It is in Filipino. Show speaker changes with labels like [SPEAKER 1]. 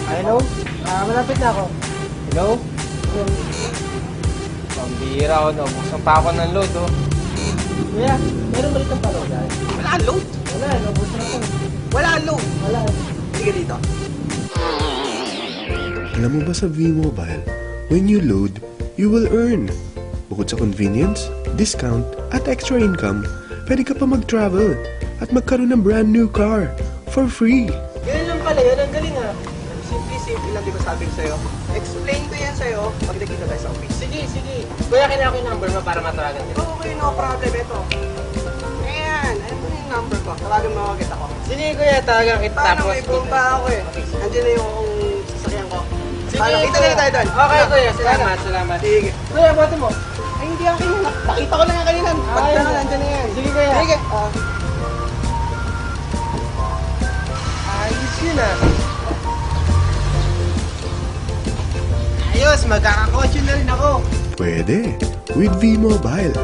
[SPEAKER 1] Hello? Malapit na ako. Hello?
[SPEAKER 2] Pambira ko, nabuksan pa ako ng load, oh.
[SPEAKER 1] Kuya, meron ba itong parola?
[SPEAKER 3] Wala load.
[SPEAKER 1] Wala, nabos na ako.
[SPEAKER 3] Wala load.
[SPEAKER 1] Wala.
[SPEAKER 3] Sige dito.
[SPEAKER 4] Alam mo ba sa V-Mobile, when you load, you will earn. Bukod sa convenience, discount, at extra income, pwede ka pa mag-travel at magkaroon ng brand new car for free.
[SPEAKER 1] Ganyan lang pala yun, ang galing ah.
[SPEAKER 3] Simple lang, di ba sabi ko sa'yo? Explain ko yan sa'yo pag nagkita tayo sa office.
[SPEAKER 1] Sige, sige. Kuya, kailangan ko yung number mo para matawagan kita.
[SPEAKER 3] Okay, no problem. Ito. Ayan, ayan mo yung number ko. Tawagan mo agad ako.
[SPEAKER 1] Sige, kuya, tawagan kita.
[SPEAKER 3] Paano
[SPEAKER 1] Tapos,
[SPEAKER 3] may bomba ako eh. Nandiyan na yung sasakyan ko.
[SPEAKER 1] Sige,
[SPEAKER 3] Paano, kita
[SPEAKER 1] kuya.
[SPEAKER 3] na tayo doon.
[SPEAKER 1] Okay,
[SPEAKER 3] Ano?
[SPEAKER 1] kuya. Salamat,
[SPEAKER 3] Paano?
[SPEAKER 1] salamat.
[SPEAKER 3] Sige.
[SPEAKER 1] Kuya, bote mo.
[SPEAKER 3] Ay, hindi ako kanina. Nakita ko lang yan kanina. Pagka
[SPEAKER 1] Ay,
[SPEAKER 3] nandiyan na yan.
[SPEAKER 1] Sige, kuya.
[SPEAKER 3] Sige.
[SPEAKER 1] Ayos yun ah.
[SPEAKER 3] Ayos, magkakakotse na rin ako.
[SPEAKER 4] Pwede with V-Mobile.